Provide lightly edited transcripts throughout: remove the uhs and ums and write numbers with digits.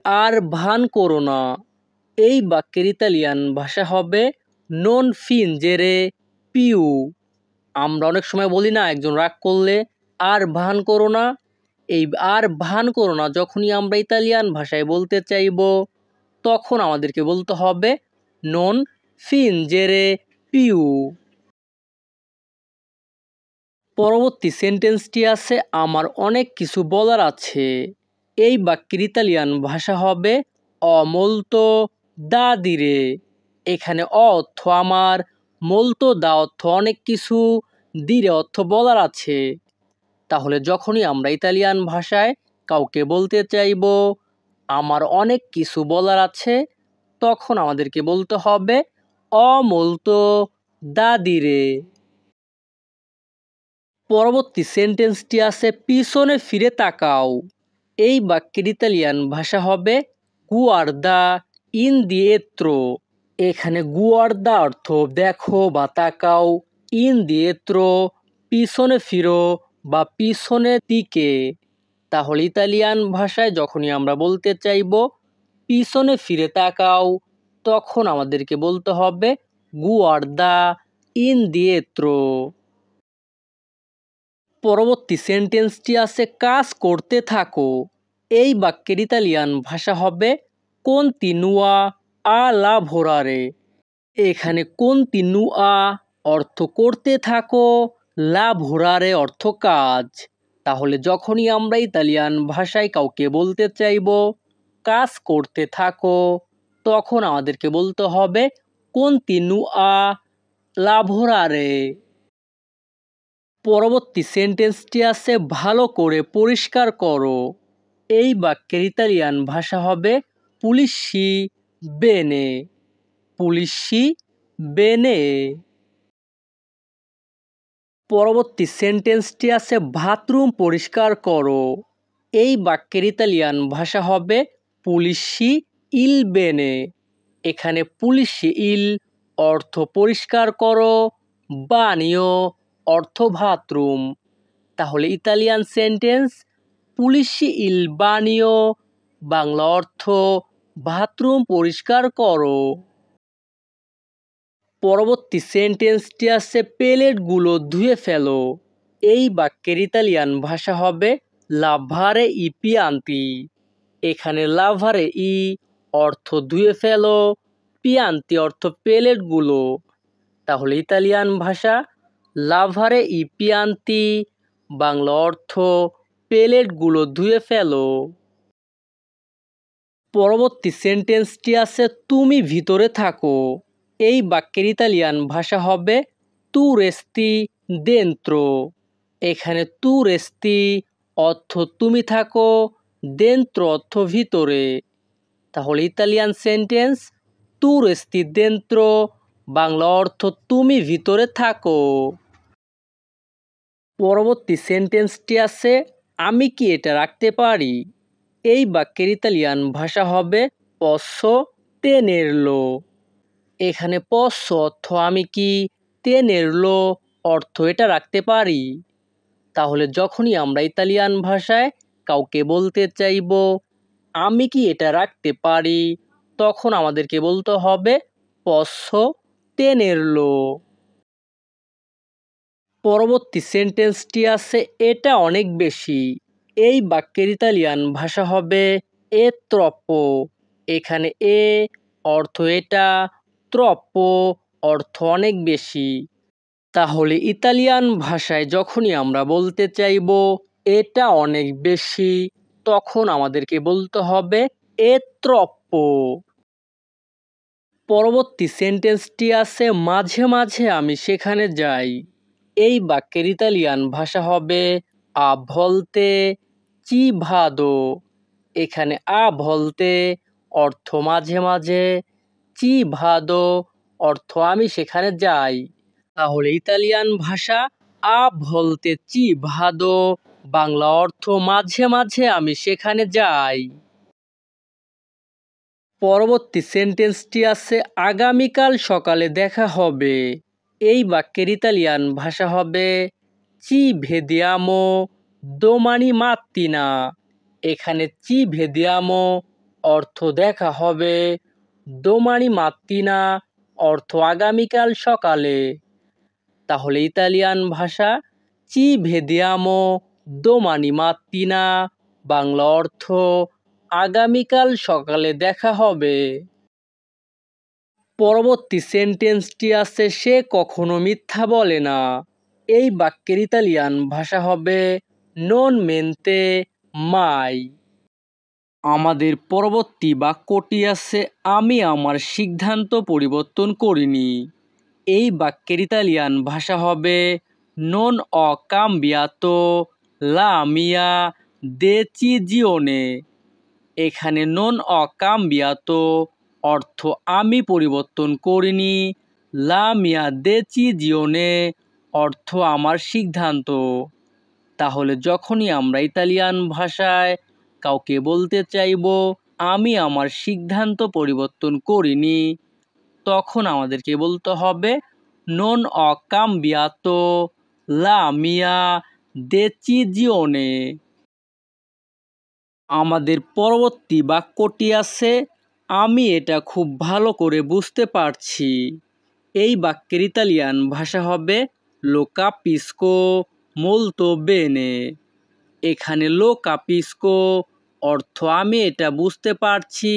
আর ভান করো না। এই বাক্যের ইতালিয়ান ভাষা হবে নন ফিনজেরে পিউ। আমরা অনেক সময় বলি না, একজন রাগ করলে আর ভান করো না। এই আর ভান করো না যখনই আমরা ইতালিয়ান ভাষায় বলতে চাইব, তখন আমাদেরকে বলতে হবে নন ফিনজেরে পিউ। পরবর্তী সেন্টেন্সটি আছে আমার অনেক কিছু বলার আছে। এই বাক্যের ইতালিয়ান ভাষা হবে অ মোলতো দা দিরে। এখানে অ অর্থ আমার, মোলতো দা অর্থ অনেক কিছু, দিরে অর্থ বলার আছে। তাহলে যখনই আমরা ইতালিয়ান ভাষায় কাউকে বলতে চাইব আমার অনেক কিছু বলার আছে, তখন আমাদেরকে বলতে হবে অ মোলতো দা দিরে। পরবর্তী সেন্টেন্সটি আছে পিছনে ফিরে তাকাও। এই বাক্যের ইতালিয়ান ভাষা হবে গুয়ার্দা ইন্দিয়েত্রো। এখানে গুয়ার্দা অর্থ দেখো বা তাকাও, ইন্দিয়েত্রো পিছনে ফিরো বা পিছনের দিকে। তাহলে ইতালিয়ান ভাষায় যখনই আমরা বলতে চাইব পিছনে ফিরে তাকাও, তখন আমাদেরকে বলতে হবে গুয়ার্দা ইন্দিয়েত্রো। পরবর্তী সেন্টেন্সটি আছে কাজ করতে থাকো। এই বাক্যের ইতালিয়ান ভাষা হবে কন্টিনুয়া আ লাভোরারে। এখানে কন্টিনুয়া অর্থ করতে থাকো, লাভোরারে অর্থ কাজ। তাহলে যখনই আমরা ইতালিয়ান ভাষায় কাউকে বলতে চাইব কাজ করতে থাকো, তখন আমাদেরকে বলতে হবে কন্টিনুয়া লাভোরারে। পরবর্তী সেন্টেন্সটি আছে ভালো করে পরিষ্কার করো। এই বাক্যের ইতালিয়ান ভাষা হবে পুলিশি বেনে। পুলিশি বেনে। পরবর্তী সেন্টেন্সটি আছে বাথরুম পরিষ্কার করো। এই বাক্যের ইতালিয়ান ভাষা হবে পুলিশি ইল বেনে। এখানে পুলিশি ইল অর্থ পরিষ্কার করো, বানিও অর্থ বাথরুম। তাহলে ইতালিয়ান সেন্টেন্স পুলিশি ইল বানিও, বাংলা অর্থ বাথরুম পরিষ্কার করো। পরবর্তী সেন্টেন্সটি আছে প্লেটগুলো ধুয়ে ফেলো। এই বাক্যের ইতালিয়ান ভাষা হবে লাভারে ই পিয়ান্তি। এখানে লাভারে ই অর্থ ধুয়ে ফেলো, পিয়ান্তি অর্থ প্লেটগুলো। তাহলে ইতালিয়ান ভাষা লাভারে ই পিয়ান্তি, বাংলা অর্থ প্লেটগুলো ধুয়ে ফেলো। পরবর্তী সেন্টেন্সটি আছে তুমি ভিতরে থাকো। এই বাক্যের ইতালিয়ান ভাষা হবে তু রেস্তি দেন্ত্রো। এখানে তু রেস্তি অর্থ তুমি থাকো, দেন্ত্র অর্থ ভিতরে। তাহলে ইতালিয়ান সেন্টেন্স তু রেস্তি দেন্ত্রো, বাংলা অর্থ তুমি ভিতরে থাকো। পরবর্তী সেন্টেন্সটি আছে আমি কি এটা রাখতে পারি। এই বাক্যের ইতালিয়ান ভাষা হবে পসো তেনেরলো। এখানে পসো অর্থ আমি কি, তেনেরলো অর্থ এটা রাখতে পারি। তাহলে যখনই আমরা ইতালিয়ান ভাষায় কাউকে বলতে চাইব আমি কি এটা রাখতে পারি, তখন আমাদেরকে বলতে হবে পসো তেনেরলো। পরবর্তী সেন্টেন্সটি আছে এটা অনেক বেশি। এই বাক্যের ইতালিয়ান ভাষা হবে এ ত্রপ্পো। এখানে এ অর্থ এটা, ত্রপ্পো অর্থ অনেক বেশি। তাহলে ইতালিয়ান ভাষায় যখনই আমরা বলতে চাইব এটা অনেক বেশি, তখন আমাদেরকে বলতে হবে এ ত্রপ্পো। পরবর্তী সেন্টেন্সটি আছে মাঝে মাঝে আমি সেখানে যাই। এই বাক্যের ইতালিয়ান ভাষা হবে আ ভলতে চি ভাদো। এখানে আ ভলতে অর্থ মাঝে মাঝে, চি ভাদো অর্থ আমি সেখানে যাই। তাহলে ইতালিয়ান ভাষা আ ভলতে চি ভাদো, বাংলা অর্থ মাঝে মাঝে আমি সেখানে যাই। পরবর্তী সেন্টেন্সটি আছে আগামীকাল সকালে দেখা হবে। এই বাক্যের ইতালিয়ান ভাষা হবে চি ভেদিয়ামো দোমানি মাত্তিনা। এখানে চি ভেদিয়ামো অর্থ দেখা হবে। দোমানি মাত্তিনা অর্থ আগামীকাল সকালে। তাহলে ইতালিয়ান ভাষা চি ভেদিয়ামো দোমানি মাত্তিনা, বাংলা অর্থ আগামীকাল সকালে দেখা হবে। পরবর্তী সেন্টেন্সটি আছে সে কখনো মিথ্যা বলে না। এই বাক্যের ইতালিয়ান ভাষা হবে নন মেন্তে মাই। আমাদের পরবর্তী বাক্যটি আছে আমি আমার সিদ্ধান্ত পরিবর্তন করিনি। এই বাক্যের ইতালিয়ান ভাষা হবে নন অ কাম্বিয়াতো লা মিয়া দেচিজিওনে। এখানে নন অ কাম্বিয়াতো অর্থ আমি পরিবর্তন করিনি, লা মিয়া দেচিজিওনে অর্থ আমার সিদ্ধান্ত। তাহলে যখনই আমরা ইতালিয়ান ভাষায় কাউকে বলতে চাইব আমি আমার সিদ্ধান্ত পরিবর্তন করিনি, তখন আমাদেরকে বলতে হবে নন অ কাম্বিয়াতো লা মিয়া দেচিজিওনে। আমাদের পরবর্তী বাক্যটি আছে আমি এটা খুব ভালো করে বুঝতে পারছি। এই বাক্যের ইতালিয়ান ভাষা হবে লো কাপিস্কো মোলতো বেনে। এখানে লো কাপিস্কো অর্থ আমি এটা বুঝতে পারছি,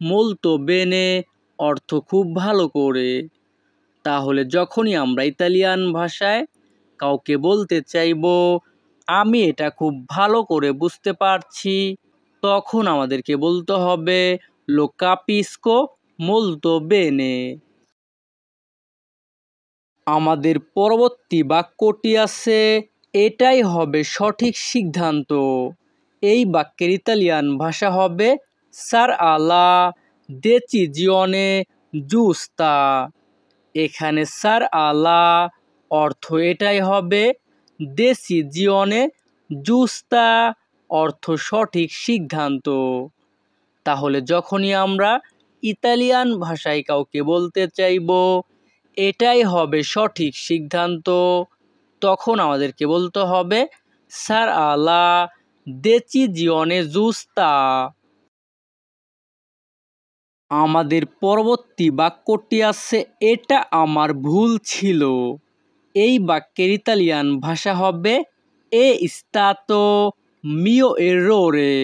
মোলতো বেনে অর্থ খুব ভালো করে। তাহলে যখনই আমরা ইতালিয়ান ভাষায় কাউকে বলতে চাইব আমি এটা খুব ভালো করে বুঝতে পারছি, তখন আমাদেরকে বলতে হবে লো কাপিস্কো মোলতো বেনে। আমাদের পরবর্তী বাক্যটি আছে এটাই হবে সঠিক সিদ্ধান্ত। এই বাক্যের ইতালিয়ান ভাষা হবে সার আলা দেচিজিওনে জুস্তা। এখানে সার আলা অর্থ এটাই হবে, দেচিজিওনে জুস্তা অর্থ সঠিক সিদ্ধান্ত। তাহলে যখনই আমরা ইতালিয়ান ভাষায় কাউকে বলতে চাইব এটাই হবে সঠিক সিদ্ধান্ত, তখন আমাদেরকে বলতে হবে সার আলা দেচিজিওনে জুস্তা। আমাদের পরবর্তী বাক্যটি আছে এটা আমার ভুল ছিল। এই বাক্যের ইতালিয়ান ভাষা হবে এ স্তাতো মিও এরোরে।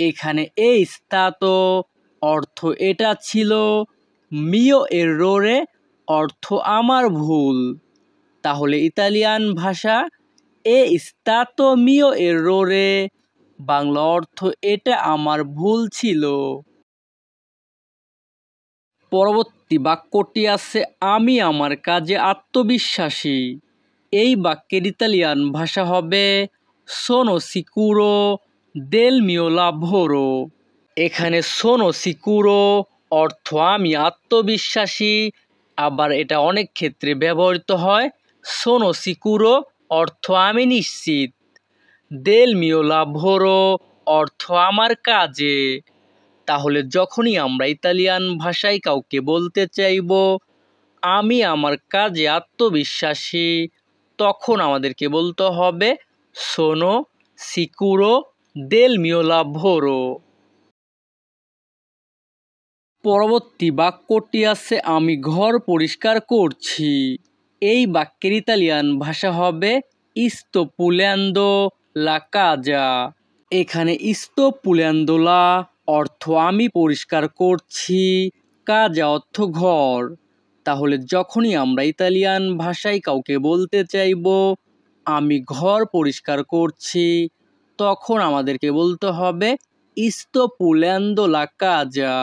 এখানে এ স্তাতো অর্থ এটা ছিল, মিও এরোরে অর্থ আমার ভুল। তাহলে ইতালিয়ান ভাষা এ স্তাতো মিও এরোরে, বাংলা অর্থ এটা আমার ভুল ছিল। পরবর্তী বাক্যটি আছে আমি আমার কাজে আত্মবিশ্বাসী। এই বাক্যের ইতালিয়ান ভাষা হবে সোনো সিকুরো দেল মিও লাভোরো। এখানে সোনো সিকুরো অর্থ আমি আত্মবিশ্বাসী, আবার এটা অনেক ক্ষেত্রে ব্যবহৃত হয় সোনো সিকুরো অর্থ আমি নিশ্চিত, দেল মিও লাভোরো অর্থ আমার কাজে। তাহলে যখনই আমরা ইতালিয়ান ভাষায় কাউকে বলতে চাইব আমি আমার কাজে আত্মবিশ্বাসী, তখন আমাদেরকে বলতে হবে সোনো সিকুরো দেল মিও লাভোরো। পরবর্তী বাক্যটি আছে আমি ঘর পরিষ্কার করছি। এই বাক্যের ইতালিয়ান ভাষা হবে ইস্তো পুলেন্দো লা কাজা। এখানে ইস্তো পুলেন্দো লা অর্থ আমি পরিষ্কার করছি, কাজা অর্থ ঘর। তাহলে যখনই আমরা ইতালিয়ান ভাষায় কাউকে বলতে চাইব আমি ঘর পরিষ্কার করছি, তখন আমাদেরকে বলতে হবে ইস্তো পুলেন্দো লা কাজা।